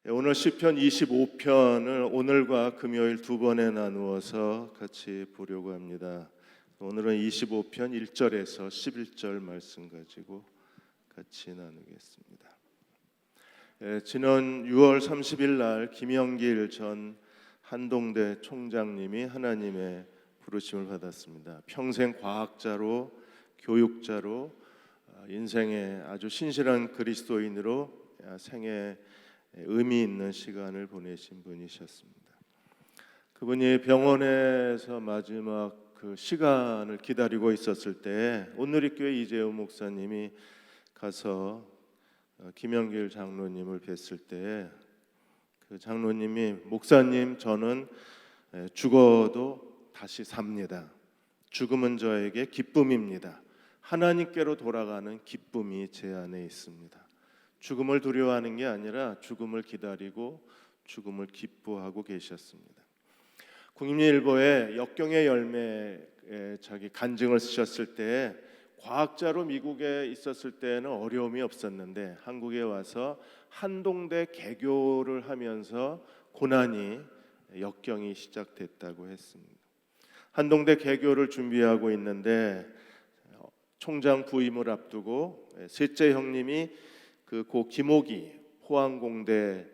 오늘 시편 25편을 오늘과 금요일 두 번에 나누어서 같이 보려고 합니다. 오늘은 25편 1절에서 11절 말씀 가지고 같이 나누겠습니다. 지난 6월 30일 날 김영길 전 한동대 총장님이 하나님의 부르심을 받았습니다. 평생 과학자로, 교육자로, 인생의 아주 신실한 그리스도인으로 생애 의미 있는 시간을 보내신 분이셨습니다. 그분이 병원에서 마지막 그 시간을 기다리고 있었을 때 온누리교회 이재우 목사님이 가서 김영길 장로님을 뵀을 때 그 장로님이 목사님, 저는 죽어도 다시 삽니다. 죽음은 저에게 기쁨입니다. 하나님께로 돌아가는 기쁨이 제 안에 있습니다. 죽음을 두려워하는 게 아니라 죽음을 기다리고 죽음을 기뻐하고 계셨습니다. 국립일보에 역경의 열매에 자기 간증을 쓰셨을 때 과학자로 미국에 있었을 때는 어려움이 없었는데 한국에 와서 한동대 개교를 하면서 고난이 역경이 시작됐다고 했습니다. 한동대 개교를 준비하고 있는데 총장 부임을 앞두고 셋째 형님이 고 김옥이 포항공대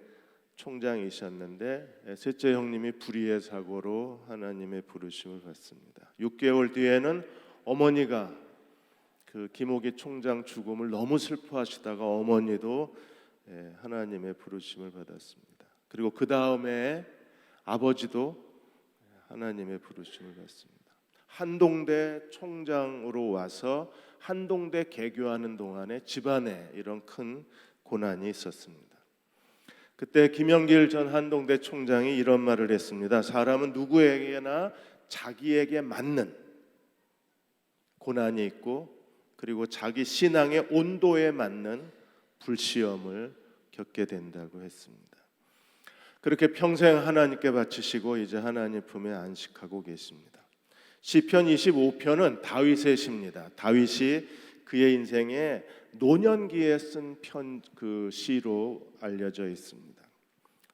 총장이셨는데 셋째 형님이 불의의 사고로 하나님의 부르심을 받습니다. 6개월 뒤에는 어머니가 그 김옥이 총장 죽음을 너무 슬퍼하시다가 어머니도 하나님의 부르심을 받았습니다. 그리고 그 다음에 아버지도 하나님의 부르심을 받습니다. 한동대 총장으로 와서 한동대 개교하는 동안에 집안에 이런 큰 고난이 있었습니다. 그때 김영길 전 한동대 총장이 이런 말을 했습니다. 사람은 누구에게나 자기에게 맞는 고난이 있고 그리고 자기 신앙의 온도에 맞는 불시험을 겪게 된다고 했습니다. 그렇게 평생 하나님께 바치시고 이제 하나님 품에 안식하고 계십니다. 시편 25편은 다윗의 시입니다. 다윗이 그의 인생에 노년기에 쓴 그 시로 알려져 있습니다.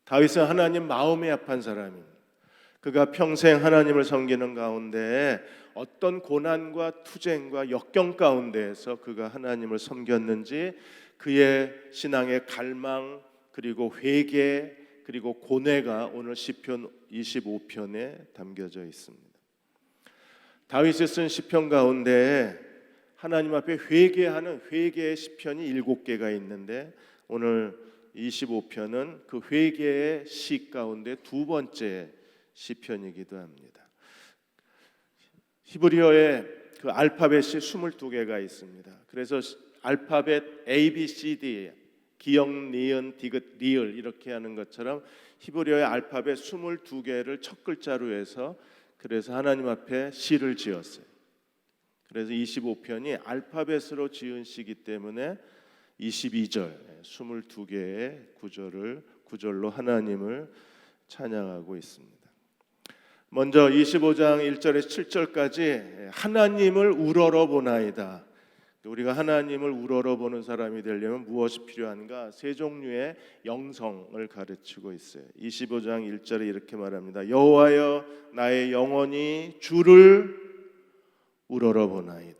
다윗은 하나님 마음이 아픈 사람입니다. 그가 평생 하나님을 섬기는 가운데 어떤 고난과 투쟁과 역경 가운데에서 그가 하나님을 섬겼는지 그의 신앙의 갈망 그리고 회개 그리고 고뇌가 오늘 시편 25편에 담겨져 있습니다. 다윗이 쓴 시편 가운데 하나님 앞에 회개하는 회개의 시편이 7개가 있는데 오늘 25편은 그 회개의 시 가운데 두 번째 시편이기도 합니다. 히브리어에 그 알파벳이 22개가 있습니다. 그래서 알파벳 A, B, C, D 기역, 니은, 디귿, 리을 이렇게 하는 것처럼 히브리어의 알파벳 22개를 첫 글자로 해서 그래서 하나님 앞에 시를 지었어요. 그래서 25편이 알파벳으로 지은 시기 때문에 22절 22개의 구절로 하나님을 찬양하고 있습니다. 먼저 25장 1절에서 7절까지 하나님을 우러러 보나이다. 우리가 하나님을 우러러 보는 사람이 되려면 무엇이 필요한가? 세 종류의 영성을 가르치고 있어요. 25장 1절에 이렇게 말합니다. 여호와여 나의 영혼이 주를 우러러 보나이다.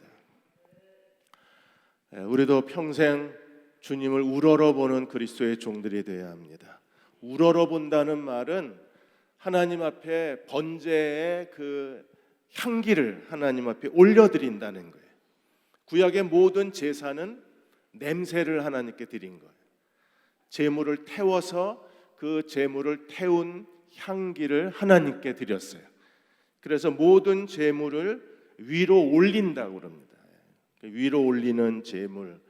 우리도 평생 주님을 우러러 보는 그리스도의 종들이 되어야 합니다. 우러러 본다는 말은 하나님 앞에 번제의 그 향기를 하나님 앞에 올려드린다는 거예요. 구약의 모든 제사는 냄새를 하나님께 드린 거예요. 제물을 태워서 그 제물을 태운 향기를 하나님께 드렸어요. 그래서 모든 제물을 위로 올린다고 그럽니다. 위로 올리는 제물,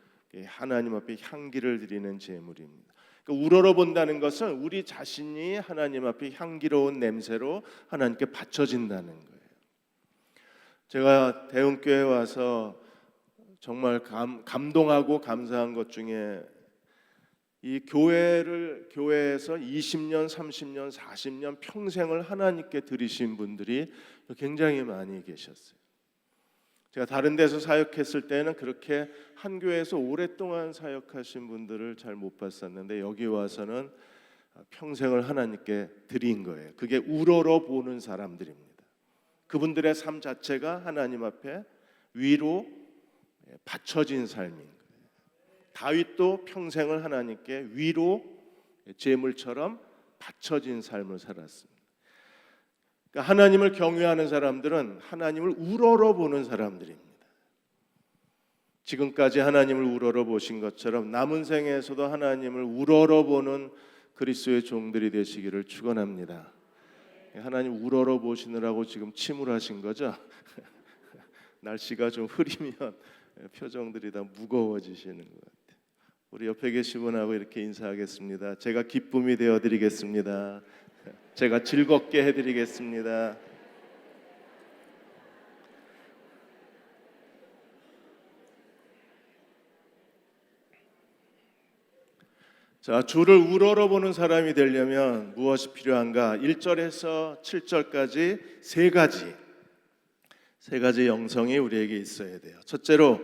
하나님 앞에 향기를 드리는 제물입니다. 우러러 본다는 것은 우리 자신이 하나님 앞에 향기로운 냄새로 하나님께 바쳐진다는 거예요. 제가 대흥교회에 와서 정말 감동하고 감사한 것 중에 이 교회에서 20년, 30년, 40년 평생을 하나님께 드리신 분들이 굉장히 많이 계셨어요. 제가 다른 데서 사역했을 때는 그렇게 한 교회에서 오랫동안 사역하신 분들을 잘 못 봤었는데 여기 와서는 평생을 하나님께 드린 거예요. 그게 우러러 보는 사람들입니다. 그분들의 삶 자체가 하나님 앞에 위로 바쳐진 삶인 거예요. 다윗도 평생을 하나님께 위로 제물처럼 바쳐진 삶을 살았습니다. 그러니까 하나님을 경외하는 사람들은 하나님을 우러러 보는 사람들입니다. 지금까지 하나님을 우러러 보신 것처럼 남은 생에서도 하나님을 우러러 보는 그리스도의 종들이 되시기를 축원합니다. 하나님 우러러 보시느라고 지금 침울하신 거죠? 날씨가 좀 흐리면 표정들이 다 무거워지시는 것 같아요. 우리 옆에 계신 분하고 이렇게 인사하겠습니다. 제가 기쁨이 되어드리겠습니다. 제가 즐겁게 해드리겠습니다. 자, 주를 우러러 보는 사람이 되려면 무엇이 필요한가? 1절에서 7절까지 세 가지 영성이 우리에게 있어야 돼요. 첫째로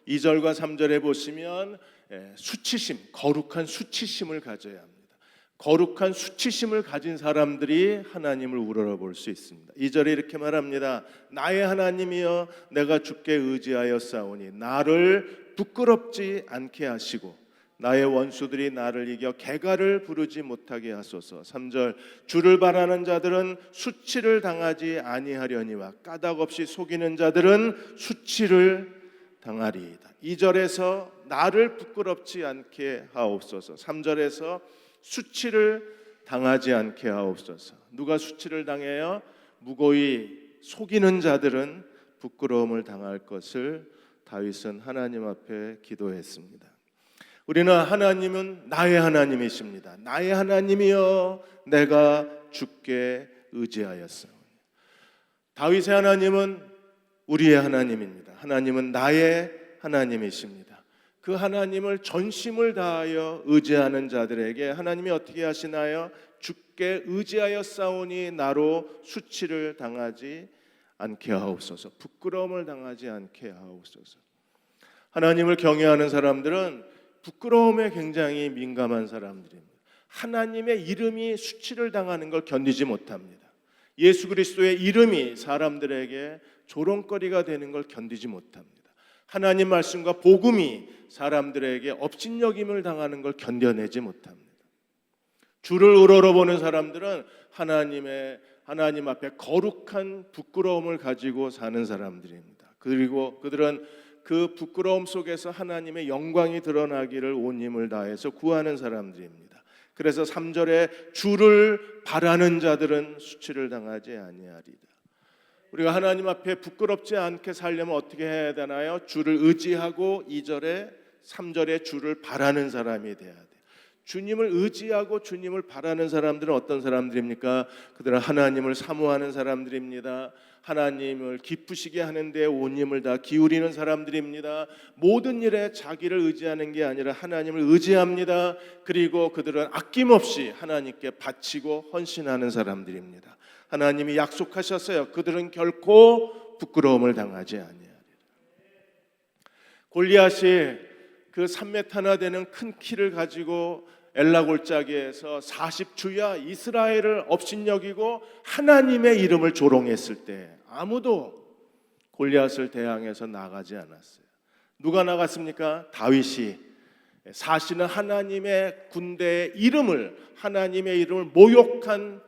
2절과 3절에 보시면 수치심, 거룩한 수치심을 가져야 합니다. 거룩한 수치심을 가진 사람들이 하나님을 우러러 볼 수 있습니다. 2절에 이렇게 말합니다. 나의 하나님이여 내가 주께 의지하여 싸우니 나를 부끄럽지 않게 하시고 나의 원수들이 나를 이겨 개가를 부르지 못하게 하소서. 3절 주를 바라는 자들은 수치를 당하지 아니하려니와 까닭 없이 속이는 자들은 수치를 당하리이다. 2절에서 나를 부끄럽지 않게 하옵소서. 3절에서 수치를 당하지 않게 하옵소서. 누가 수치를 당해요? 무고히 속이는 자들은 부끄러움을 당할 것을 다윗은 하나님 앞에 기도했습니다. 우리는 하나님은 나의 하나님이십니다. 나의 하나님이여 내가 주께 의지하였사오니. 다윗의 하나님은 우리의 하나님입니다. 하나님은 나의 하나님이십니다. 그 하나님을 전심을 다하여 의지하는 자들에게 하나님이 어떻게 하시나요? 주께 의지하였사오니 나로 수치를 당하지 않게 하옵소서. 부끄러움을 당하지 않게 하옵소서. 하나님을 경외하는 사람들은 부끄러움에 굉장히 민감한 사람들입니다. 하나님의 이름이 수치를 당하는 걸 견디지 못합니다. 예수 그리스도의 이름이 사람들에게 조롱거리가 되는 걸 견디지 못합니다. 하나님 말씀과 복음이 사람들에게 업신여김을 당하는 걸 견뎌내지 못합니다. 주를 우러러보는 사람들은 하나님 앞에 거룩한 부끄러움을 가지고 사는 사람들입니다. 그리고 그들은 그 부끄러움 속에서 하나님의 영광이 드러나기를 온 힘을 다해서 구하는 사람들입니다. 그래서 3절에 주를 바라는 자들은 수치를 당하지 아니하리라. 우리가 하나님 앞에 부끄럽지 않게 살려면 어떻게 해야 되나요? 주를 의지하고 2절에 3절에 주를 바라는 사람이 돼야 돼요. 주님을 의지하고 주님을 바라는 사람들은 어떤 사람들입니까? 그들은 하나님을 사모하는 사람들입니다. 하나님을 기쁘시게 하는 데 온 힘을 다 기울이는 사람들입니다. 모든 일에 자기를 의지하는 게 아니라 하나님을 의지합니다. 그리고 그들은 아낌없이 하나님께 바치고 헌신하는 사람들입니다. 하나님이 약속하셨어요. 그들은 결코 부끄러움을 당하지 아니하리라. 골리앗이 그 3m나 되는 큰 키를 가지고 엘라 골짜기에서 40주야 이스라엘을 업신여기고 하나님의 이름을 조롱했을 때 아무도 골리앗을 대항해서 나가지 않았어요. 누가 나갔습니까? 다윗이 사실은 하나님의 군대의 이름을, 하나님의 이름을 모욕한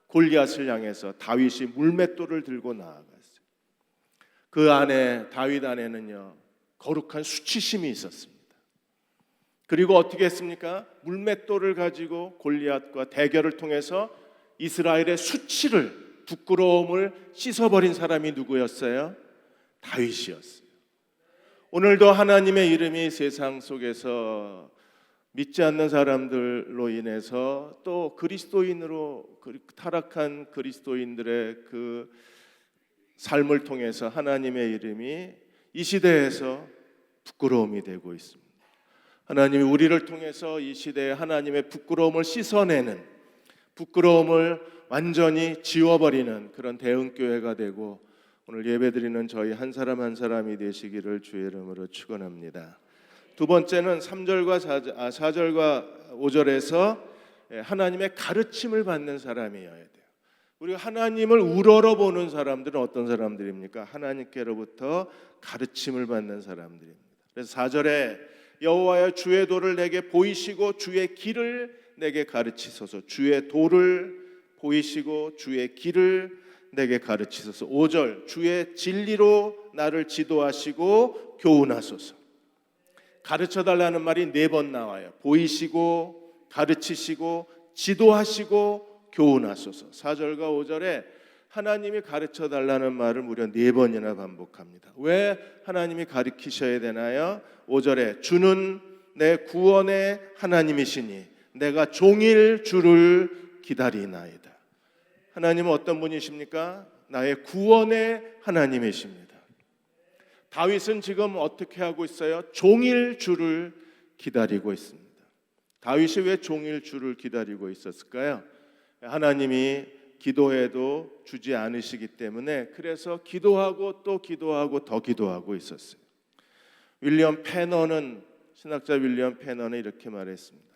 골리앗을 향해서 다윗이 물맷돌을 들고 나아갔어요. 그 안에, 다윗 안에는요 거룩한 수치심이 있었습니다. 그리고 어떻게 했습니까? 물맷돌을 가지고 골리앗과 대결을 통해서 이스라엘의 수치를, 부끄러움을 씻어버린 사람이 누구였어요? 다윗이었어요. 오늘도 하나님의 이름이 세상 속에서 믿지 않는 사람들로 인해서 또 그리스도인으로 타락한 그리스도인들의 그 삶을 통해서 하나님의 이름이 이 시대에서 부끄러움이 되고 있습니다. 하나님이 우리를 통해서 이 시대에 하나님의 부끄러움을 씻어내는, 부끄러움을 완전히 지워버리는 그런 대응교회가 되고 오늘 예배드리는 저희 한 사람 한 사람이 되시기를 주의 이름으로 축원합니다. 두 번째는 4절과 5절에서 하나님의 가르침을 받는 사람이어야 돼요. 우리가 하나님을 우러러보는 사람들은 어떤 사람들입니까? 하나님께로부터 가르침을 받는 사람들입니다. 그래서 4절에 여호와여 주의 도를 내게 보이시고 주의 길을 내게 가르치소서. 주의 도를 보이시고 주의 길을 내게 가르치소서. 5절 주의 진리로 나를 지도하시고 교훈하소서. 가르쳐달라는 말이 4번 나와요. 보이시고 가르치시고 지도하시고 교훈하소서. 4절과 5절에 하나님이 가르쳐달라는 말을 무려 4번이나 반복합니다. 왜 하나님이 가르치셔야 되나요? 5절에 주는 내 구원의 하나님이시니 내가 종일 주를 기다리나이다. 하나님은 어떤 분이십니까? 나의 구원의 하나님이십니다. 다윗은 지금 어떻게 하고 있어요? 종일 주를 기다리고 있습니다. 다윗이 왜 종일 주를 기다리고 있었을까요? 하나님이 기도해도 주지 않으시기 때문에 그래서 기도하고 또 기도하고 더 기도하고 있었어요. 신학자 윌리엄 패너는 이렇게 말했습니다.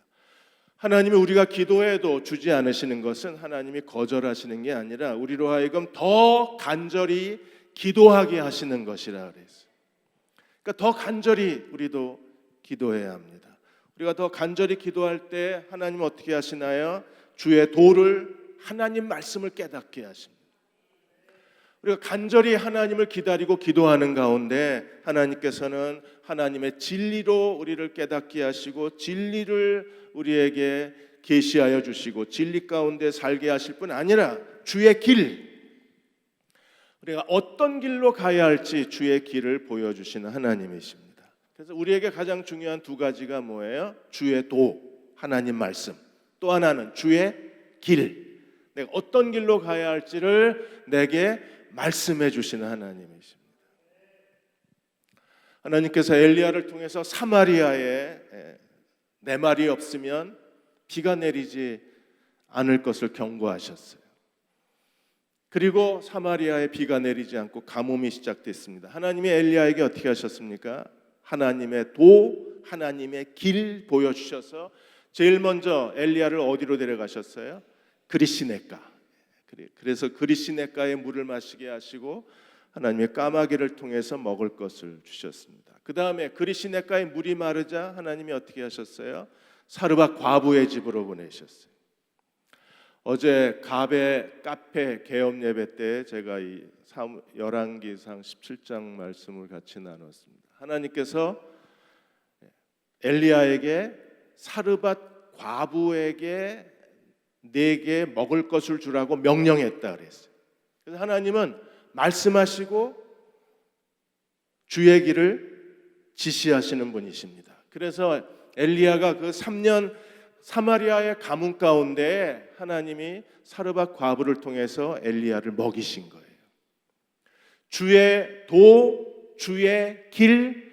하나님이 우리가 기도해도 주지 않으시는 것은 하나님이 거절하시는 게 아니라 우리로 하여금 더 간절히 기도하게 하시는 것이라 그랬어요. 그러니까 더 간절히 우리도 기도해야 합니다. 우리가 더 간절히 기도할 때 하나님은 어떻게 하시나요? 주의 도를 하나님 말씀을 깨닫게 하십니다. 우리가 간절히 하나님을 기다리고 기도하는 가운데 하나님께서는 하나님의 진리로 우리를 깨닫게 하시고 진리를 우리에게 계시하여 주시고 진리 가운데 살게 하실 뿐 아니라 주의 길, 우리가 어떤 길로 가야 할지 주의 길을 보여주시는 하나님이십니다. 그래서 우리에게 가장 중요한 2가지가 뭐예요? 주의 도, 하나님 말씀. 또 하나는 주의 길, 내가 어떤 길로 가야 할지를 내게 말씀해 주시는 하나님이십니다. 하나님께서 엘리야를 통해서 사마리아에 내 말이 없으면 비가 내리지 않을 것을 경고하셨어요. 그리고 사마리아에 비가 내리지 않고 가뭄이 시작됐습니다. 하나님이 엘리야에게 어떻게 하셨습니까? 하나님의 도, 하나님의 길 보여주셔서 제일 먼저 엘리야를 어디로 데려가셨어요? 그리시네가. 그래서 그리시네가의 물을 마시게 하시고 하나님의 까마귀를 통해서 먹을 것을 주셨습니다. 그 다음에 그리시네가의 물이 마르자 하나님이 어떻게 하셨어요? 사르밧 과부의 집으로 보내셨어요. 어제 카페 개업 예배 때 제가 이 열왕기상 17장 말씀을 같이 나눴습니다. 하나님께서 엘리야에게 사르밧 과부에게 내게 먹을 것을 주라고 명령했다 그랬어요. 그래서 하나님은 말씀하시고 주의 길을 지시하시는 분이십니다. 그래서 엘리야가 그 3년 사마리아의 가뭄 가운데 하나님이 사르밧 과부를 통해서 엘리야를 먹이신 거예요. 주의 도, 주의 길,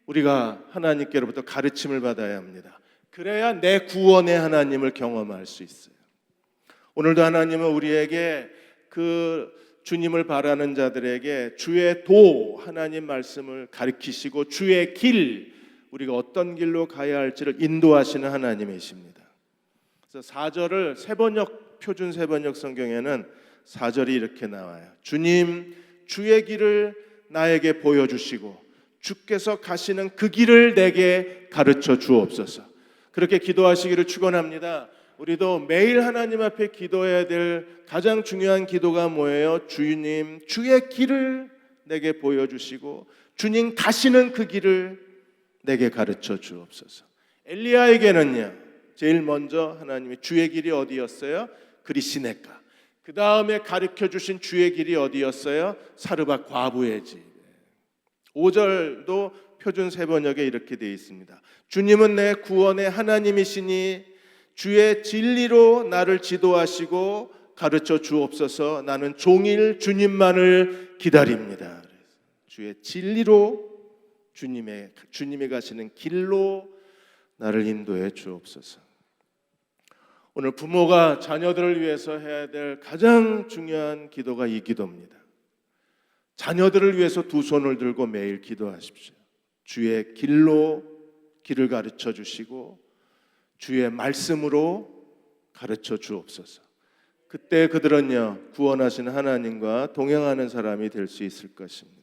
우리가 하나님께로부터 가르침을 받아야 합니다. 그래야 내 구원의 하나님을 경험할 수 있어요. 오늘도 하나님은 우리에게 그 주님을 바라는 자들에게 주의 도, 하나님 말씀을 가르치시고 주의 길, 우리가 어떤 길로 가야 할지를 인도하시는 하나님이십니다. 그래서 4절을 표준 세번역 성경에는 4절이 이렇게 나와요. 주님, 주의 길을 나에게 보여주시고 주께서 가시는 그 길을 내게 가르쳐 주옵소서. 그렇게 기도하시기를 축원합니다. 우리도 매일 하나님 앞에 기도해야 될 가장 중요한 기도가 뭐예요? 주님, 주의 길을 내게 보여주시고 주님 가시는 그 길을 내게 가르쳐 주옵소서. 엘리야에게는요, 제일 먼저 하나님이 주의 길이 어디였어요? 그리시네가. 그 다음에 가르쳐 주신 주의 길이 어디였어요? 사르밧 과부의 집. 5절도 표준 세번역에 이렇게 되어 있습니다. 주님은 내 구원의 하나님이시니 주의 진리로 나를 지도하시고 가르쳐 주옵소서. 나는 종일 주님만을 기다립니다. 주의 진리로 주님이 가시는 길로 나를 인도해 주옵소서. 오늘 부모가 자녀들을 위해서 해야 될 가장 중요한 기도가 이 기도입니다. 자녀들을 위해서 두 손을 들고 매일 기도하십시오. 주의 길로 길을 가르쳐 주시고 주의 말씀으로 가르쳐 주옵소서. 그때 그들은요 구원하신 하나님과 동행하는 사람이 될 수 있을 것입니다.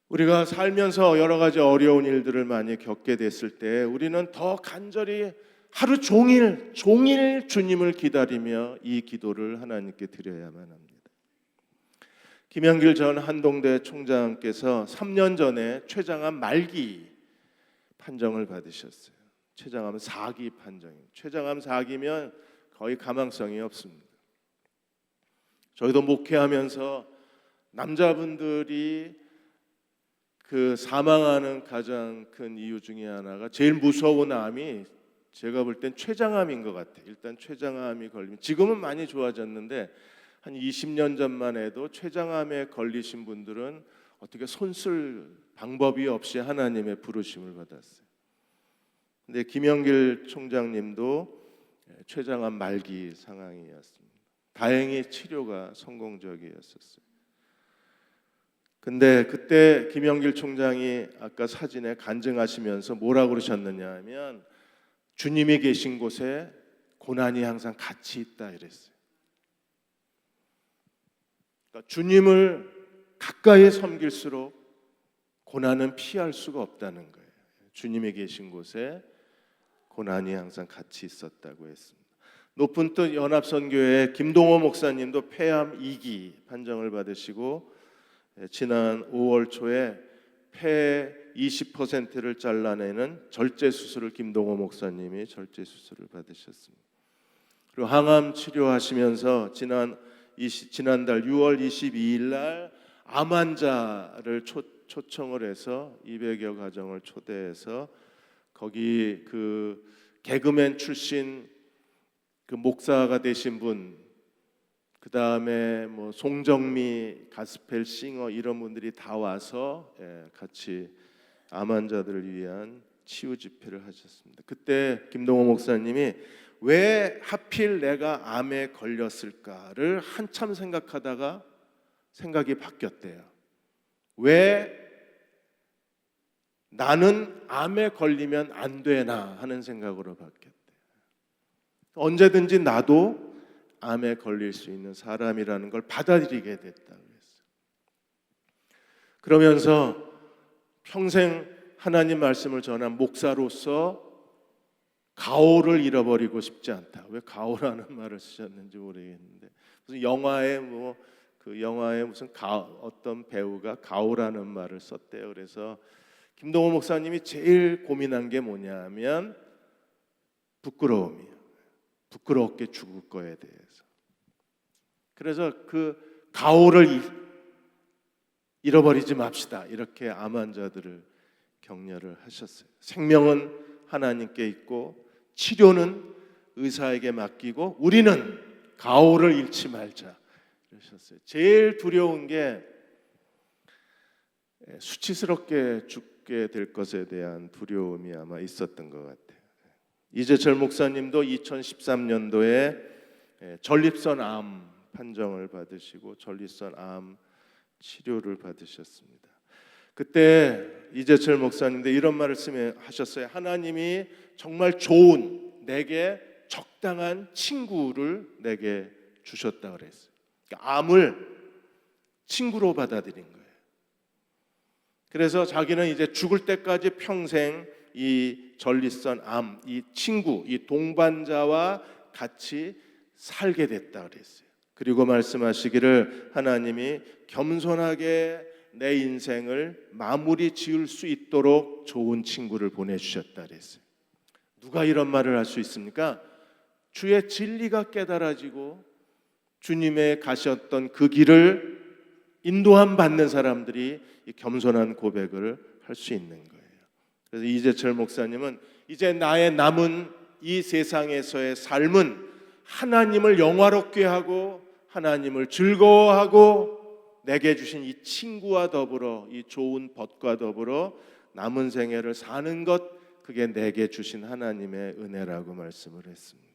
우리가 살면서 여러 가지 어려운 일들을 많이 겪게 됐을 때 우리는 더 간절히 하루 종일 주님을 기다리며 이 기도를 하나님께 드려야만 합니다. 김영길 전 한동대 총장께서 3년 전에 췌장암 말기 판정을 받으셨어요. 췌장암 4기 판정입니다. 췌장암 4기면 거의 가망성이 없습니다. 저희도 목회하면서 남자분들이 그 사망하는 가장 큰 이유 중에 하나가 제일 무서운 암이 제가 볼 땐 췌장암인 것 같아요. 일단 췌장암이 걸리면 지금은 많이 좋아졌는데 한 20년 전만 해도 췌장암에 걸리신 분들은 어떻게 손쓸 방법이 없이 하나님의 부르심을 받았어요. 근데 김영길 총장님도 췌장암 말기 상황이었습니다. 다행히 치료가 성공적이었었어요. 근데 그때 김영길 총장이 아까 사진에 간증하시면서 뭐라고 그러셨느냐 하면 주님이 계신 곳에 고난이 항상 같이 있다 이랬어요. 그러니까 주님을 가까이 섬길수록 고난은 피할 수가 없다는 거예요. 주님이 계신 곳에 고난이 항상 같이 있었다고 했습니다. 높은 뜻 연합선교회 김동호 목사님도 폐암 2기 판정을 받으시고 지난 5월 초에 폐 20%를 잘라내는 절제 수술을 김동호 목사님이 절제 수술을 받으셨습니다. 그리고 항암 치료하시면서 지난달 6월 22일 날 암 환자를 초청을 해서 200여 가정을 초대해서 거기 그 개그맨 출신 그 목사가 되신 분, 그 다음에 뭐 송정미 가스펠 싱어 이런 분들이 다 와서 같이 암 환자들을 위한 치유 집회를 하셨습니다. 그때 김동호 목사님이 왜 하필 내가 암에 걸렸을까를 한참 생각하다가 생각이 바뀌었대요. 왜 나는 암에 걸리면 안 되나 하는 생각으로 바뀌었대요. 언제든지 나도 암에 걸릴 수 있는 사람이라는 걸 받아들이게 됐다고 했어요. 그러면서 평생 하나님 말씀을 전한 목사로서 가오를 잃어버리고 싶지 않다. 왜 가오라는 말을 쓰셨는지 모르겠는데 무슨 영화에 무슨 어떤 배우가 가오라는 말을 썼대요. 그래서 김동호 목사님이 제일 고민한 게 뭐냐면 부끄러움이에요. 부끄럽게 죽을 거에 대해서. 그래서 그 가오를 잃어버리지 맙시다. 이렇게 암 환자들을 격려를 하셨어요. 생명은 하나님께 있고 치료는 의사에게 맡기고 우리는 가오를 잃지 말자. 그러셨어요. 제일 두려운 게 수치스럽게 죽게 될 것에 대한 두려움이 아마 있었던 것 같아요. 이재철 목사님도 2013년도에 전립선 암 판정을 받으시고 전립선 암 치료를 받으셨습니다. 그때 이재철 목사님도 이런 말을 하셨어요. 하나님이 정말 좋은 내게 적당한 친구를 내게 주셨다 그랬어요. 그러니까 암을 친구로 받아들인 거예요. 그래서 자기는 이제 죽을 때까지 평생 이 전립선 암, 이 친구, 이 동반자와 같이 살게 됐다 그랬어요. 그리고 말씀하시기를 하나님이 겸손하게 내 인생을 마무리 지을 수 있도록 좋은 친구를 보내주셨다 그랬어요. 누가 이런 말을 할 수 있습니까? 주의 진리가 깨달아지고 주님의 가셨던 그 길을 인도함 받는 사람들이 이 겸손한 고백을 할 수 있는 거예요. 그래서 이재철 목사님은 이제 나의 남은 이 세상에서의 삶은 하나님을 영화롭게 하고 하나님을 즐거워하고 내게 주신 이 친구와 더불어 이 좋은 벗과 더불어 남은 생애를 사는 것, 그게 내게 주신 하나님의 은혜라고 말씀을 했습니다.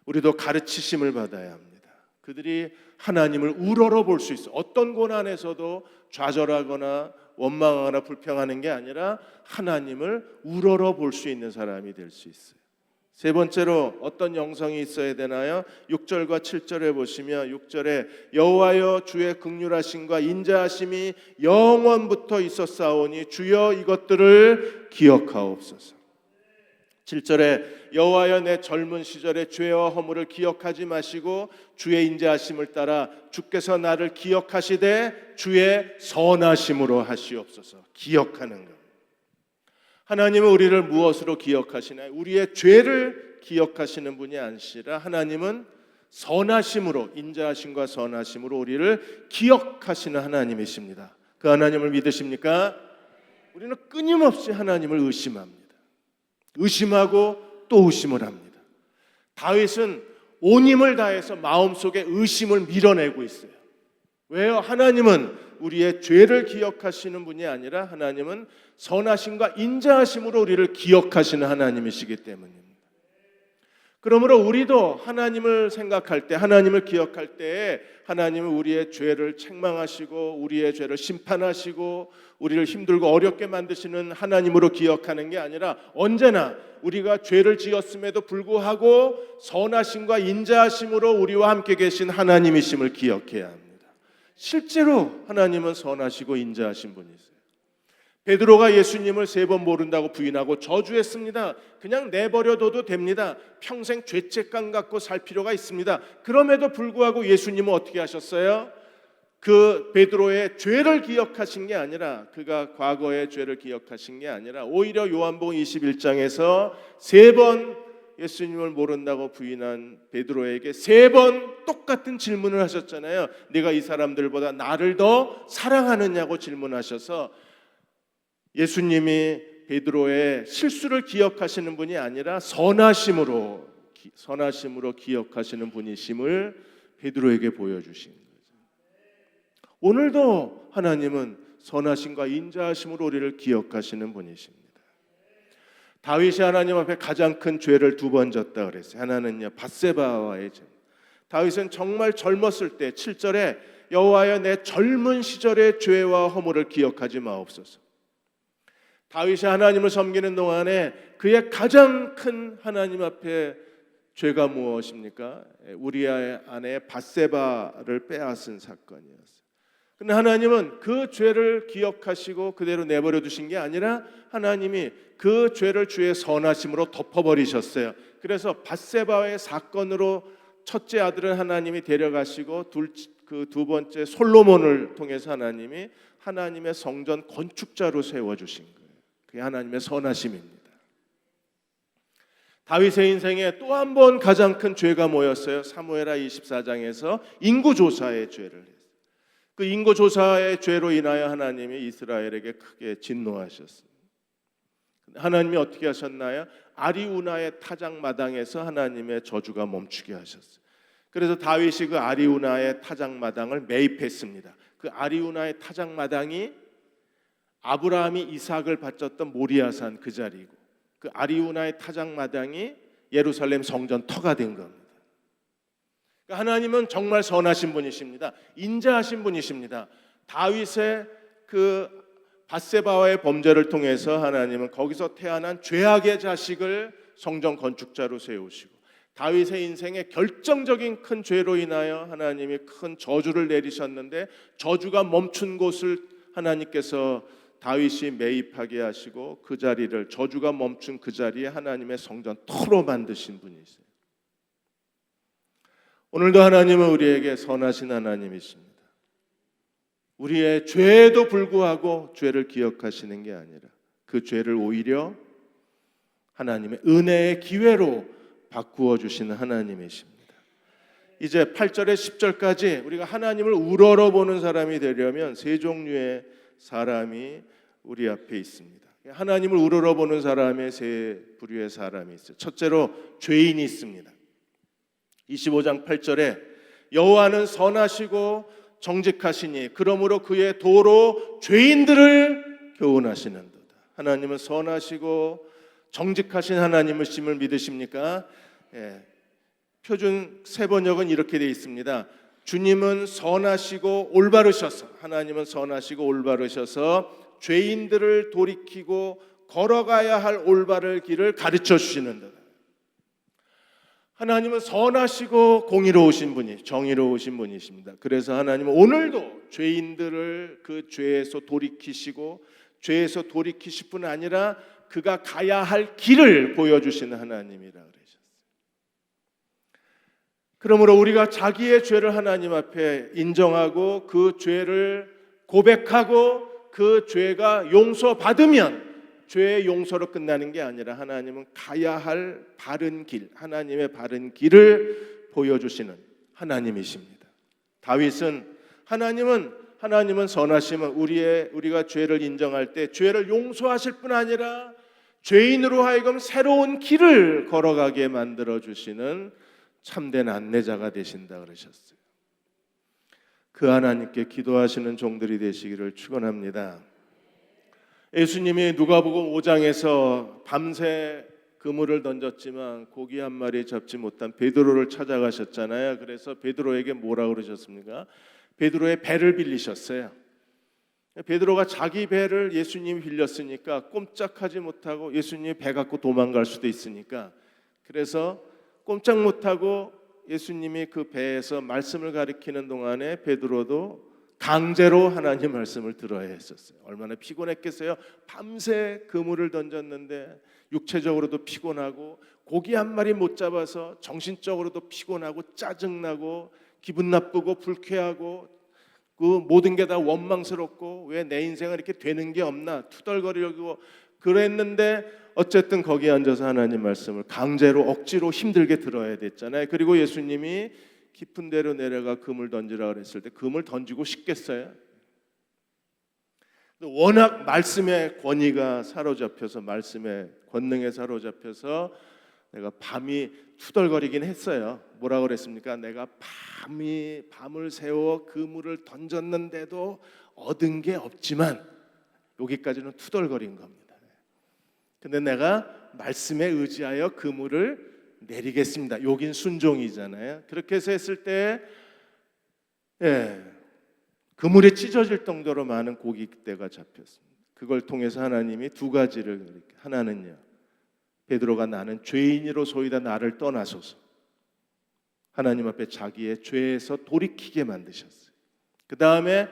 우리도 가르치심을 받아야 합니다. 그들이 하나님을 우러러 볼 수 있어. 어떤 고난에서도 좌절하거나 원망하거나 불평하는 게 아니라 하나님을 우러러 볼 수 있는 사람이 될 수 있어요. 세 번째로 어떤 영성이 있어야 되나요? 6절과 7절에 보시면 6절에 여호와여 주의 긍휼하심과 인자하심이 영원부터 있었사오니 주여 이것들을 기억하옵소서. 7절에 여호와여 내 젊은 시절의 죄와 허물을 기억하지 마시고 주의 인자하심을 따라 주께서 나를 기억하시되 주의 선하심으로 하시옵소서. 기억하는 것. 하나님은 우리를 무엇으로 기억하시나요? 우리의 죄를 기억하시는 분이 아니시라 하나님은 선하심으로, 인자하심과 선하심으로 우리를 기억하시는 하나님이십니다. 그 하나님을 믿으십니까? 우리는 끊임없이 하나님을 의심합니다. 의심하고 또 의심을 합니다. 다윗은 온 힘을 다해서 마음속에 의심을 밀어내고 있어요. 왜요? 하나님은 우리의 죄를 기억하시는 분이 아니라 하나님은 선하심과 인자하심으로 우리를 기억하시는 하나님이시기 때문입니다. 그러므로 우리도 하나님을 생각할 때, 하나님을 기억할 때에 하나님은 우리의 죄를 책망하시고 우리의 죄를 심판하시고 우리를 힘들고 어렵게 만드시는 하나님으로 기억하는 게 아니라 언제나 우리가 죄를 지었음에도 불구하고 선하심과 인자하심으로 우리와 함께 계신 하나님이심을 기억해야 합니다. 실제로 하나님은 선하시고 인자하신 분이세요. 베드로가 예수님을 3번 모른다고 부인하고 저주했습니다. 그냥 내버려둬도 됩니다. 평생 죄책감 갖고 살 필요가 있습니다. 그럼에도 불구하고 예수님은 어떻게 하셨어요? 그 베드로의 죄를 기억하신 게 아니라, 그가 과거의 죄를 기억하신 게 아니라 오히려 요한복음 21장에서 3번 예수님을 모른다고 부인한 베드로에게 3번 똑같은 질문을 하셨잖아요. 네가 이 사람들보다 나를 더 사랑하느냐고 질문하셔서 예수님이 베드로의 실수를 기억하시는 분이 아니라 선하심으로 기억하시는 분이심을 베드로에게 보여주신 거죠. 오늘도 하나님은 선하심과 인자하심으로 우리를 기억하시는 분이십니다. 다윗이 하나님 앞에 가장 큰 죄를 2번 졌다 그랬어요. 하나는요, 밧세바와의 죄. 다윗은 정말 젊었을 때 7절에 여호와여 내 젊은 시절의 죄와 허물을 기억하지 마옵소서. 다윗이 하나님을 섬기는 동안에 그의 가장 큰 하나님 앞에 죄가 무엇입니까? 우리아의 아내 밧세바를 빼앗은 사건이었어요. 그런데 하나님은 그 죄를 기억하시고 그대로 내버려 두신 게 아니라 하나님이 그 죄를 주의 선하심으로 덮어버리셨어요. 그래서 밧세바의 사건으로 첫째 아들은 하나님이 데려가시고 그 2번째 솔로몬을 통해서 하나님이 하나님의 성전 건축자로 세워주신 거예요. 그게 하나님의 선하심입니다. 다윗의 인생에 또 한 번 가장 큰 죄가 뭐였어요? 사무엘하 24장에서 인구조사의 죄를 했어요. 그 인구조사의 죄로 인하여 하나님이 이스라엘에게 크게 진노하셨습니다. 하나님이 어떻게 하셨나요? 아리우나의 타작마당에서 하나님의 저주가 멈추게 하셨어요. 그래서 다윗이 그 아리우나의 타작마당을 매입했습니다. 그 아리우나의 타작마당이 아브라함이 이삭을 바쳤던 모리아산 그 자리고, 그 아리우나의 타작마당이 예루살렘 성전 터가 된 겁니다. 그러니까 하나님은 정말 선하신 분이십니다. 인자하신 분이십니다. 다윗의 그 밧세바와의 범죄를 통해서 하나님은 거기서 태어난 죄악의 자식을 성전 건축자로 세우시고, 다윗의 인생에 결정적인 큰 죄로 인하여 하나님이 큰 저주를 내리셨는데 저주가 멈춘 곳을 하나님께서 다윗이 매입하게 하시고 그 자리를, 저주가 멈춘 그 자리에 하나님의 성전 터로 만드신 분이세요. 오늘도 하나님은 우리에게 선하신 하나님이십니다. 우리의 죄에도 불구하고 죄를 기억하시는 게 아니라 그 죄를 오히려 하나님의 은혜의 기회로 바꾸어 주시는 하나님이십니다. 이제 8절에 10절까지 우리가 하나님을 우러러 보는 사람이 되려면 3종류의 사람이 우리 앞에 있습니다. 하나님을 우러러 보는 사람의 3부류의 사람이 있어요. 첫째로 죄인이 있습니다. 25장 8절에 여호와는 선하시고 정직하시니 그러므로 그의 도로 죄인들을 교훈하시는도다. 하나님은 선하시고 정직하신 하나님이심을 믿으십니까? 표준 세번역은 이렇게 되어 있습니다. 주님은 선하시고 올바르셔서, 하나님은 선하시고 올바르셔서 죄인들을 돌이키고 걸어가야 할 올바른 길을 가르쳐 주시는도다. 하나님은 선하시고 공의로우신 분이 정의로우신 분이십니다. 그래서 하나님은 오늘도 죄인들을 그 죄에서 돌이키시고 죄에서 돌이키실 뿐 아니라 그가 가야 할 길을 보여주시는 하나님이라 그러셨어요. 그러므로 우리가 자기의 죄를 하나님 앞에 인정하고 그 죄를 고백하고 그 죄가 용서받으면 죄의 용서로 끝나는 게 아니라 하나님은 가야 할 바른 길, 하나님의 바른 길을 보여주시는 하나님이십니다. 다윗은 하나님은 선하시면 우리가 죄를 인정할 때 죄를 용서하실 뿐 아니라 죄인으로 하여금 새로운 길을 걸어가게 만들어 주시는 참된 안내자가 되신다 그러셨어요. 그 하나님께 기도하시는 종들이 되시기를 축원합니다. 예수님이 누가복음 5장에서 밤새 그물을 던졌지만 고기 한 마리 잡지 못한 베드로를 찾아가셨잖아요. 그래서 베드로에게 뭐라 그러셨습니까? 베드로의 배를 빌리셨어요. 베드로가 자기 배를 예수님이 빌렸으니까 꼼짝하지 못하고 예수님이 배 갖고 도망갈 수도 있으니까 그래서 꼼짝 못하고 예수님이 그 배에서 말씀을 가리키는 동안에 베드로도 강제로 하나님 말씀을 들어야 했었어요. 얼마나 피곤했겠어요. 밤새 그물을 던졌는데 육체적으로도 피곤하고 고기 한 마리 못 잡아서 정신적으로도 피곤하고 짜증나고 기분 나쁘고 불쾌하고 그 모든 게 다 원망스럽고 왜 내 인생은 이렇게 되는 게 없나 투덜거리려고 그랬는데 어쨌든 거기에 앉아서 하나님 말씀을 강제로 억지로 힘들게 들어야 됐잖아요. 그리고 예수님이 깊은 데로 내려가 금을 던지라 그랬을 때 금을 던지고 싶겠어요? 워낙 말씀의 권위가 사로잡혀서 말씀의 권능에 사로잡혀서 내가 밤이 투덜거리긴 했어요. 뭐라 그랬습니까? 내가 밤을 새워 그물을 던졌는데도 얻은 게 없지만 여기까지는 투덜거린 겁니다. 근데 내가 말씀에 의지하여 그물을 내리겠습니다. 여긴 순종이잖아요. 그렇게 해서 했을 때 그물이 찢어질 정도로 많은 고깃대가 잡혔습니다. 그걸 통해서 하나님이 두 가지를 하나는요. 베드로가 나는 죄인으로소이다 나를 떠나소서 하나님 앞에 자기의 죄에서 돌이키게 만드셨어요. 그 다음에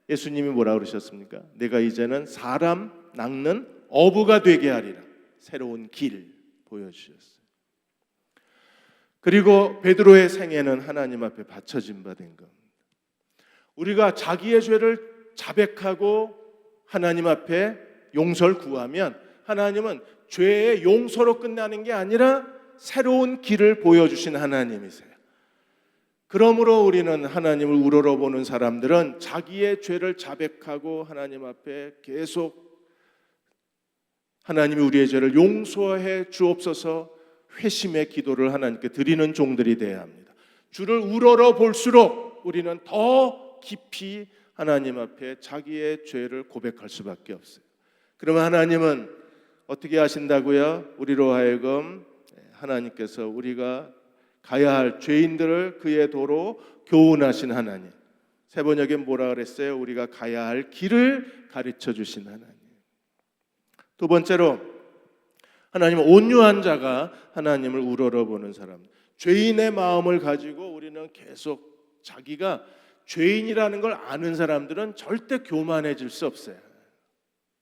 예수님이 뭐라 그러셨습니까? 내가 이제는 사람 낚는 어부가 되게 하리라. 새로운 길 보여주셨어요. 그리고 베드로의 생애는 하나님 앞에 바쳐진 바 된 겁니다. 우리가 자기의 죄를 자백하고 하나님 앞에 용서를 구하면 하나님은 죄의 용서로 끝나는 게 아니라 새로운 길을 보여주신 하나님이세요. 그러므로 우리는 하나님을 우러러보는 사람들은 자기의 죄를 자백하고 하나님 앞에 계속 하나님이 우리의 죄를 용서해 주옵소서 회심의 기도를 하나님께 드리는 종들이 되어야 합니다. 주를 우러러 볼수록 우리는 더 깊이 하나님 앞에 자기의 죄를 고백할 수밖에 없어요. 그러면 하나님은 어떻게 하신다고요? 우리로 하여금 하나님께서 우리가 가야 할 죄인들을 그의 도로 교훈하신 하나님. 세번역에 뭐라 그랬어요? 우리가 가야 할 길을 가르쳐 주신 하나님. 두 번째로 하나님은 온유한 자가 하나님을 우러러보는 사람. 죄인의 마음을 가지고 우리는 계속 자기가 죄인이라는 걸 아는 사람들은 절대 교만해질 수 없어요.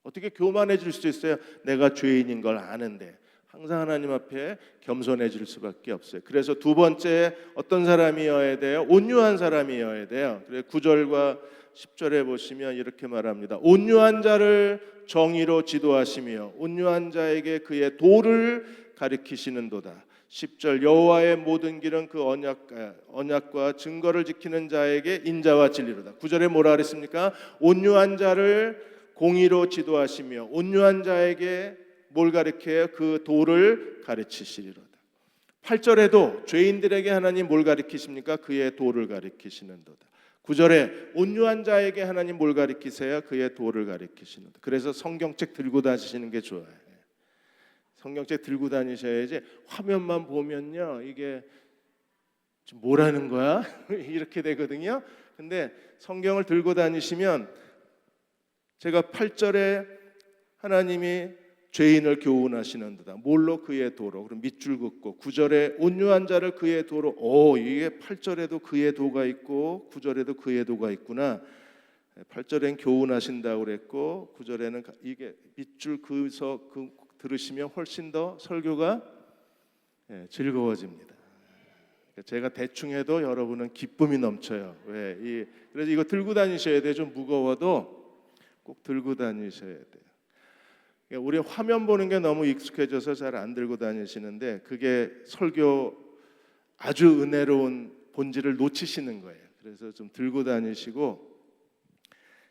어떻게 교만해질 수 있어요? 내가 죄인인 걸 아는데 항상 하나님 앞에 겸손해질 수밖에 없어요. 그래서 두 번째 어떤 사람이어야 돼요? 온유한 사람이어야 돼요. 그래서 9절과 10절에 보시면 이렇게 말합니다. 온유한 자를 정의로 지도하시며 온유한 자에게 그의 도를 가리키시는도다. 10절 여호와의 모든 길은 그 언약과 증거를 지키는 자에게 인자와 진리로다. 9절에 뭐라 그랬습니까? 온유한 자를 공의로 지도하시며 온유한 자에게 뭘 가르쳐요? 그 도를 가르치시리로다. 8절에도 죄인들에게 하나님 뭘 가르치십니까? 그의 도를 가르치시는도다. 9절에 온유한 자에게 하나님 뭘 가르치세요? 그의 도를 가르치시는도다. 그래서 성경책 들고 다니시는 게 좋아요. 성경책 들고 다니셔야지 화면만 보면요 이게 뭐라는 거야? 이렇게 되거든요. 근데 성경을 들고 다니시면 제가 8절에 하나님이 죄인을 교훈하시는도다. 뭘로? 그의 도로. 그럼 밑줄 긋고 9절에 온유한 자를 그의 도로. 이게 8절에도 그의 도가 있고 9절에도 그의 도가 있구나. 8절엔 교훈하신다고 그랬고 9절에는 이게 밑줄 그서 들으시면 훨씬 더 설교가 즐거워집니다. 제가 대충 해도 여러분은 기쁨이 넘쳐요. 그래서 이거 들고 다니셔야 돼요. 좀 무거워도 꼭 들고 다니셔야 돼요. 우리 화면 보는 게 너무 익숙해져서 잘 안 들고 다니시는데 그게 설교 아주 은혜로운 본질을 놓치시는 거예요. 그래서 좀 들고 다니시고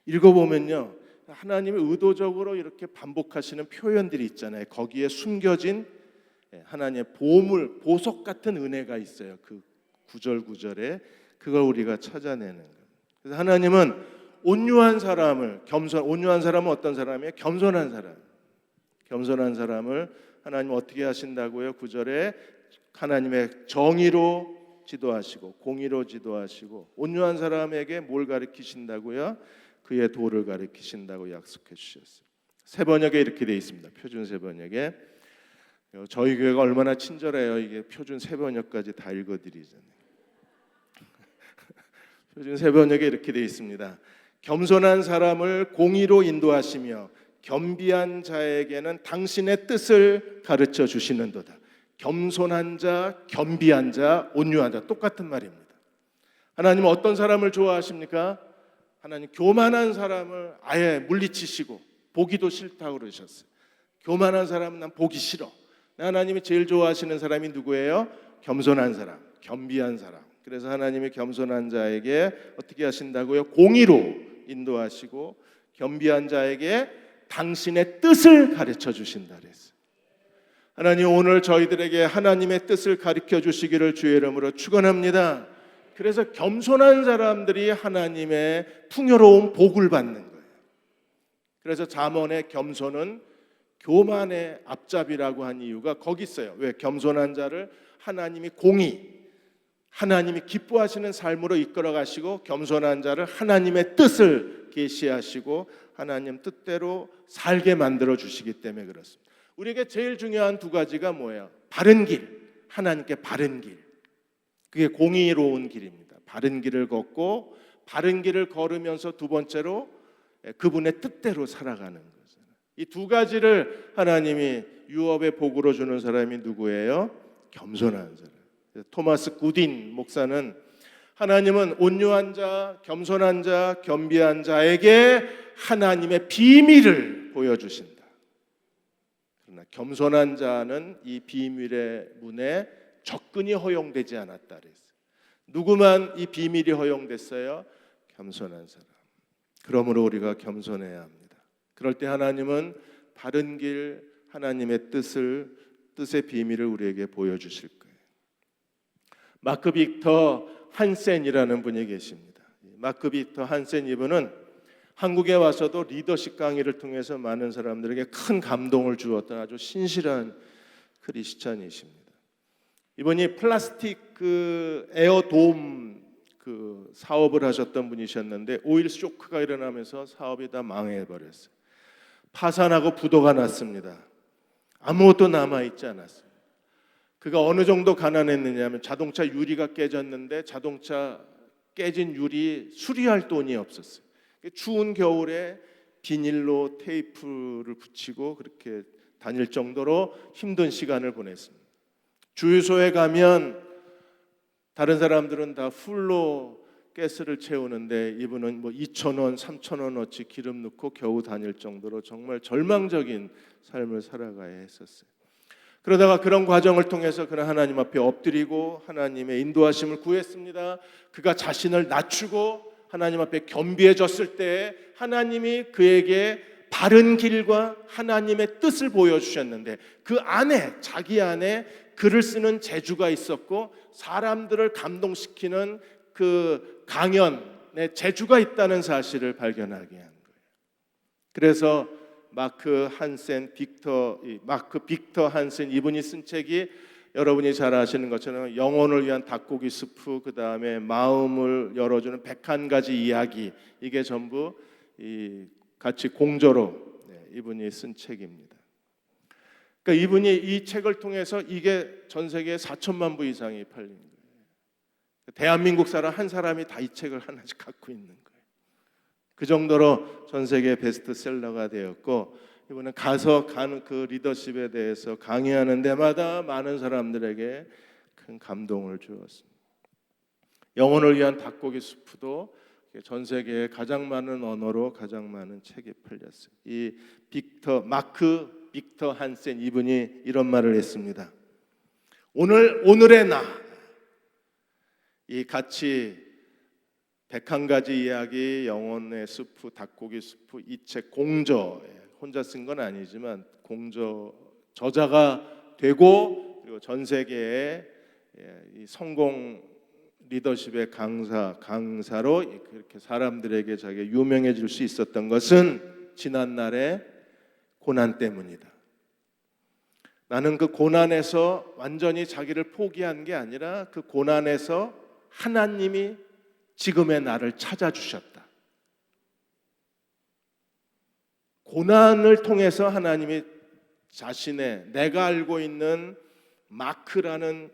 읽어보면요, 하나님이 의도적으로 이렇게 반복하시는 표현들이 있잖아요. 거기에 숨겨진 하나님의 보물, 보석 같은 은혜가 있어요. 그 9절 9절에 그걸 우리가 찾아내는 거예요. 그래서 하나님은 온유한 사람을 온유한 사람은 어떤 사람이에요? 겸손한 사람. 겸손한 사람을 하나님 어떻게 하신다고요? 9절에 하나님의 정의로 지도하시고 공의로 지도하시고 온유한 사람에게 뭘 가르치신다고요? 그의 도를 가르치신다고 약속해 주셨어요. 새 번역에 이렇게 돼 있습니다. 표준 새 번역에. 저희 교회가 얼마나 친절해요. 이게 표준 새 번역까지 다 읽어드리잖아요. 표준 새 번역에 이렇게 돼 있습니다. 겸손한 사람을 공의로 인도하시며 겸비한 자에게는 당신의 뜻을 가르쳐 주시는도다. 겸손한 자, 겸비한 자, 온유한 자 똑같은 말입니다. 하나님은 어떤 사람을 좋아하십니까? 하나님 교만한 사람을 아예 물리치시고 보기도 싫다고 그러셨어요. 교만한 사람은 난 보기 싫어. 하나님이 제일 좋아하시는 사람이 누구예요? 겸손한 사람, 겸비한 사람. 그래서 하나님이 겸손한 자에게 어떻게 하신다고요? 공의로 인도하시고 겸비한 자에게 당신의 뜻을 가르쳐 주신다 그랬어요. 하나님 오늘 저희들에게 하나님의 뜻을 가르쳐 주시기를 주의 이름으로 축원합니다. 그래서 겸손한 사람들이 하나님의 풍요로운 복을 받는 거예요. 그래서 잠언의 겸손은 교만의 앞잡이라고 한 이유가 거기 있어요. 왜? 겸손한 자를 하나님이 공의, 하나님이 기뻐하시는 삶으로 이끌어 가시고 겸손한 자를 하나님의 뜻을 계시하시고 하나님 뜻대로 살게 만들어 주시기 때문에 그렇습니다. 우리에게 제일 중요한 두 가지가 뭐예요? 바른 길, 하나님께 바른 길. 그게 공의로운 길입니다. 바른 길을 걷고 바른 길을 걸으면서 두 번째로 그분의 뜻대로 살아가는 거죠. 이 두 가지를 하나님이 유업의 복으로 주는 사람이 누구예요? 겸손한 사람. 토마스 구딘 목사는 하나님은 온유한 자, 겸손한 자, 겸비한 자에게 하나님의 비밀을 보여주신다. 그러나 겸손한 자는 이 비밀의 문에 접근이 허용되지 않았다 그랬어요. 누구만 이 비밀이 허용됐어요? 겸손한 사람. 그러므로 우리가 겸손해야 합니다. 그럴 때 하나님은 바른 길, 하나님의 뜻의 비밀을 우리에게 보여주실 거예요. 마크 빅터 한센이라는 분이 계십니다. 마크 빅터 한센 이분은 한국에 와서도 리더십 강의를 통해서 많은 사람들에게 큰 감동을 주었던 아주 신실한 크리스찬이십니다. 이분이 플라스틱 에어돔 사업을 하셨던 분이셨는데 오일 쇼크가 일어나면서 사업이 다 망해버렸어요. 파산하고 부도가 났습니다. 아무것도 남아있지 않았어요. 그가 어느 정도 가난했느냐면 자동차 유리가 깨졌는데 자동차 깨진 유리 수리할 돈이 없었어요. 추운 겨울에 비닐로 테이프를 붙이고 그렇게 다닐 정도로 힘든 시간을 보냈습니다. 주유소에 가면 다른 사람들은 다 풀로 가스를 채우는데 이분은 2,000원, 3,000원어치 기름 넣고 겨우 다닐 정도로 정말 절망적인 삶을 살아가야 했었어요. 그러다가 그런 과정을 통해서 그는 하나님 앞에 엎드리고 하나님의 인도하심을 구했습니다. 그가 자신을 낮추고 하나님 앞에 겸비해졌을 때 하나님이 그에게 바른 길과 하나님의 뜻을 보여주셨는데 그 안에 자기 안에 글을 쓰는 재주가 있었고 사람들을 감동시키는 그 강연의 재주가 있다는 사실을 발견하게 한 거예요. 그래서 마크 빅터 한센 이분이 쓴 책이 여러분이 잘 아시는 것처럼 영혼을 위한 닭고기 수프, 그 다음에 마음을 열어주는 101가지 이야기, 이게 전부 같이 공저로 이분이 쓴 책입니다. 그러니까 이분이 이 책을 통해서 이게 전 세계에 4천만 부 이상이 팔린 거예요. 대한민국 사람 한 사람이 다 이 책을 하나씩 갖고 있는 거예요. 그 정도로 전 세계 베스트셀러가 되었고, 이분은 가서 그 리더십에 대해서 강의하는 데마다 많은 사람들에게 큰 감동을 주었습니다. 영혼을 위한 닭고기 수프도 전 세계에 가장 많은 언어로 가장 많은 책이 팔렸어요. 이 마크 빅터 한센 이분이 이런 말을 했습니다. 오늘의 나, 이 같이 101가지 이야기, 영혼의 수프, 닭고기 수프, 이 책 공저, 혼자 쓴 건 아니지만 공저 저자가 되고, 그리고 전 세계에 이 성공 리더십의 강사로 그렇게 사람들에게 자기가 유명해질 수 있었던 것은 지난날의 고난 때문이다. 나는 그 고난에서 완전히 자기를 포기한 게 아니라 그 고난에서 하나님이 지금의 나를 찾아주셨다. 고난을 통해서 하나님이 자신의 내가 알고 있는 마크라는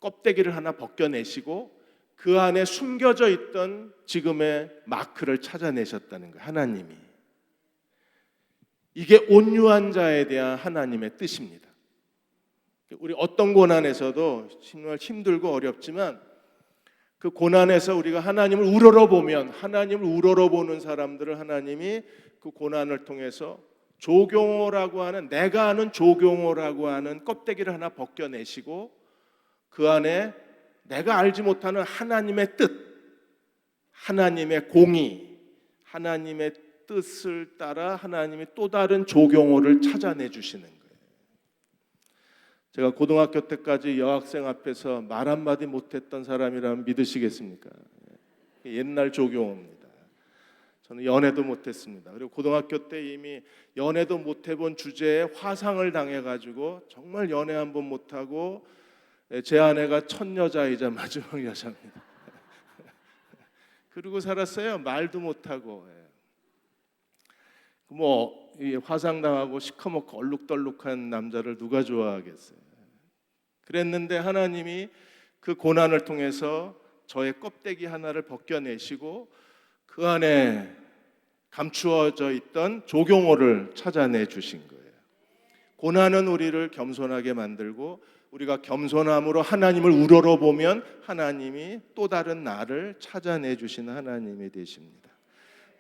껍데기를 하나 벗겨내시고 그 안에 숨겨져 있던 지금의 마크를 찾아내셨다는 거예요. 하나님이. 이게 온유한 자에 대한 하나님의 뜻입니다. 우리 어떤 고난에서도 정말 힘들고 어렵지만 그 고난에서 우리가 하나님을 우러러보면, 하나님을 우러러보는 사람들을 하나님이 그 고난을 통해서 조경호라고 하는, 내가 아는 조경호라고 하는 껍데기를 하나 벗겨내시고 그 안에 내가 알지 못하는 하나님의 뜻, 하나님의 공의, 하나님의 뜻을 따라 하나님이 또 다른 조경호를 찾아내 주시는 거예요. 제가 고등학교 때까지 여학생 앞에서 말 한마디 못했던 사람이라면 믿으시겠습니까? 옛날 조경호입니다. 저는 연애도 못했습니다. 그리고 고등학교 때 이미 연애도 못해본 주제에 화상을 당해가지고 정말 연애 한 번 못하고, 제 아내가 첫 여자이자 마지막 여자입니다. 그러고 살았어요. 말도 못하고. 뭐 화상당하고 시커멓고 얼룩덜룩한 남자를 누가 좋아하겠어요. 그랬는데 하나님이 그 고난을 통해서 저의 껍데기 하나를 벗겨내시고 그 안에 감추어져 있던 조경호를 찾아내 주신 거예요. 고난은 우리를 겸손하게 만들고, 우리가 겸손함으로 하나님을 우러러보면 하나님이 또 다른 나를 찾아내 주시는 하나님이 되십니다.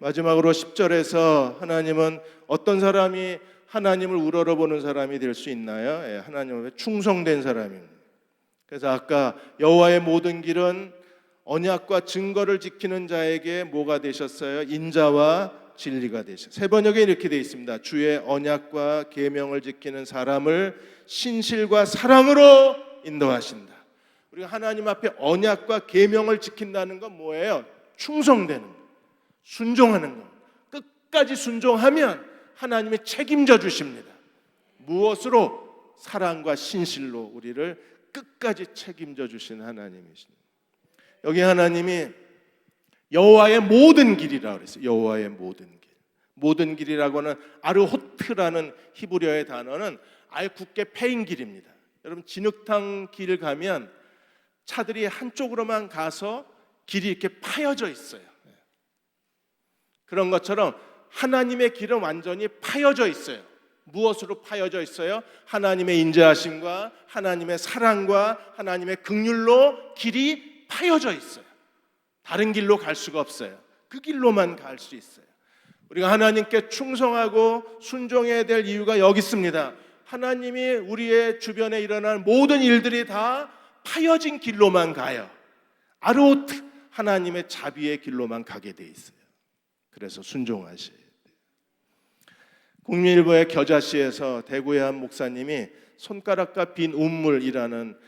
마지막으로 10절에서 하나님은 어떤 사람이 하나님을 우러러보는 사람이 될 수 있나요? 하나님 앞에 충성된 사람입니다. 그래서 아까 여호와의 모든 길은 언약과 증거를 지키는 자에게 뭐가 되셨어요? 인자와 진리가 되셨어요. 세 번역에 이렇게 되어 있습니다. 주의 언약과 계명을 지키는 사람을 신실과 사랑으로 인도하신다. 우리가 하나님 앞에 언약과 계명을 지킨다는 건 뭐예요? 충성되는 거, 순종하는 거. 끝까지 순종하면 하나님이 책임져 주십니다. 무엇으로? 사랑과 신실로 우리를 끝까지 책임져 주신 하나님이십니다. 여기 하나님이 여호와의 모든 길이라고 그랬어요. 여호와의 모든 길. 모든 길이라고는 아르호트라는 히브리어의 단어는 아예 굳게 패인 길입니다. 여러분 진흙탕 길 가면 차들이 한쪽으로만 가서 길이 이렇게 파여져 있어요. 그런 것처럼 하나님의 길은 완전히 파여져 있어요. 무엇으로 파여져 있어요? 하나님의 인자하심과 하나님의 사랑과 하나님의 긍휼로 길이 파여져 있어요. 다른 길로 갈 수가 없어요. 그 길로만 갈 수 있어요. 우리가 하나님께 충성하고 순종해야 될 이유가 여기 있습니다. 하나님이 우리의 주변에 일어날 모든 일들이 다 파여진 길로만 가요. 아르호트, 하나님의 자비의 길로만 가게 돼 있어요. 그래서 순종하셔야 돼요. 국민일보의 겨자씨에서 대구의 한 목사님이 손가락과 빈 운물이라는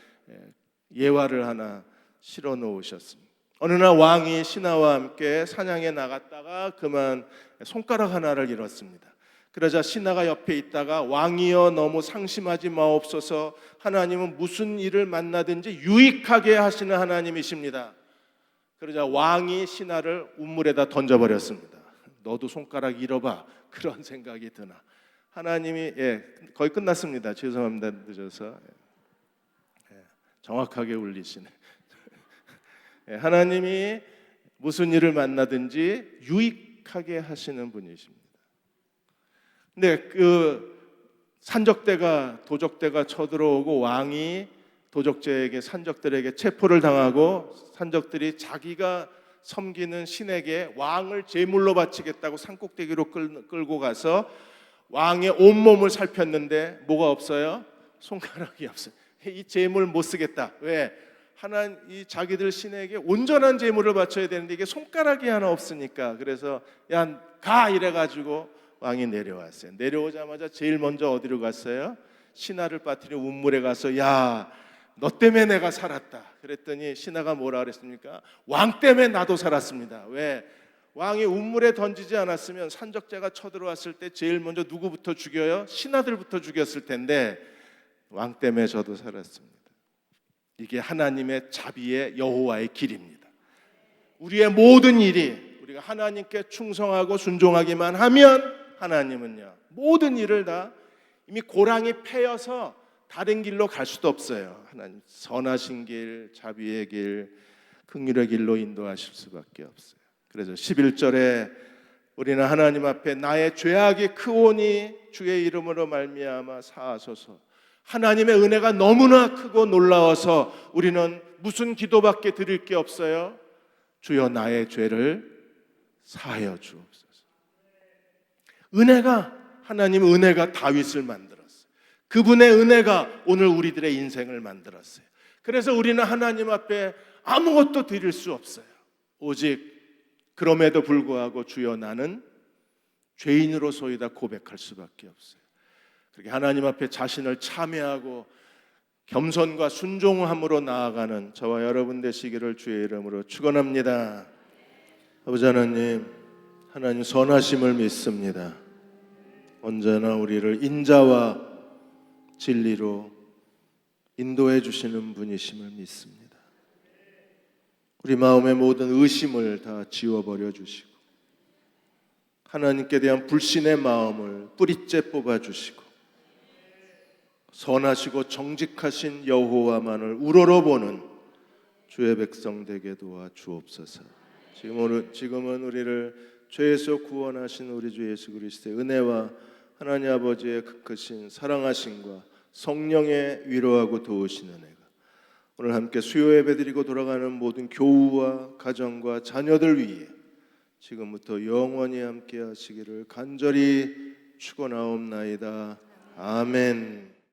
예화를 하나 실어 놓으셨습니다. 어느 날 왕이 신하와 함께 사냥에 나갔다가 그만 손가락 하나를 잃었습니다. 그러자 신하가 옆에 있다가 왕이여 너무 상심하지 마옵소서, 하나님은 무슨 일을 만나든지 유익하게 하시는 하나님이십니다. 그러자 왕이 신하를 운물에다 던져버렸습니다. 너도 손가락 잃어봐. 그런 생각이 드나. 하나님이 거의 끝났습니다. 죄송합니다. 늦어서. 정확하게 울리시네. 하나님이 무슨 일을 만나든지 유익하게 하시는 분이십니다. 근데 그 산적대가 도적대가 쳐들어오고 왕이 도적제에게 산적들에게 체포를 당하고 산적들이 자기가 섬기는 신에게 왕을 제물로 바치겠다고 산꼭대기로 끌고 가서 왕의 온몸을 살폈는데 뭐가 없어요? 손가락이 없어요. 이 제물 못 쓰겠다. 왜? 이 자기들 신에게 온전한 제물을 바쳐야 되는데 이게 손가락이 하나 없으니까. 그래서 야, 가 이래가지고 왕이 내려왔어요. 내려오자마자 제일 먼저 어디로 갔어요? 신하를 빠뜨린 운물에 가서 야, 너 때문에 내가 살았다. 그랬더니 신하가 뭐라 그랬습니까? 왕 때문에 나도 살았습니다. 왜? 왕이 운물에 던지지 않았으면 산적자가 쳐들어왔을 때 제일 먼저 누구부터 죽여요? 신하들부터 죽였을 텐데 왕 때문에 저도 살았습니다. 이게 하나님의 자비의 여호와의 길입니다. 우리의 모든 일이 우리가 하나님께 충성하고 순종하기만 하면 하나님은요 모든 일을 다 이미 고랑이 패여서 다른 길로 갈 수도 없어요. 하나님 선하신 길, 자비의 길, 긍휼의 길로 인도하실 수밖에 없어요. 그래서 11절에 우리는 하나님 앞에 나의 죄악이 크오니 주의 이름으로 말미암아 사하소서. 하나님의 은혜가 너무나 크고 놀라워서 우리는 무슨 기도밖에 드릴 게 없어요. 주여 나의 죄를 사하여 주옵소서. 하나님 은혜가 다윗을 만들었어요. 그분의 은혜가 오늘 우리들의 인생을 만들었어요. 그래서 우리는 하나님 앞에 아무것도 드릴 수 없어요. 오직 그럼에도 불구하고 주여 나는 죄인으로소이다 고백할 수밖에 없어요. 그렇게 하나님 앞에 자신을 참회하고 겸손과 순종함으로 나아가는 저와 여러분 되시기를 주의 이름으로 축원합니다. 아버지 하나님, 하나님 선하심을 믿습니다. 언제나 우리를 인자와 진리로 인도해 주시는 분이심을 믿습니다. 우리 마음의 모든 의심을 다 지워버려 주시고 하나님께 대한 불신의 마음을 뿌리째 뽑아주시고 선하시고 정직하신 여호와만을 우러러보는 주의 백성 되게 도와 주옵소서. 지금은 우리를 죄에서 구원하신 우리 주 예수 그리스도의 은혜와 하나님 아버지의 크신 사랑하심과 성령의 위로하고 도우시는 은혜가 오늘 함께 수요 예배드리고 돌아가는 모든 교우와 가정과 자녀들 위해 지금부터 영원히 함께 하시기를 간절히 축원하옵나이다. 아멘.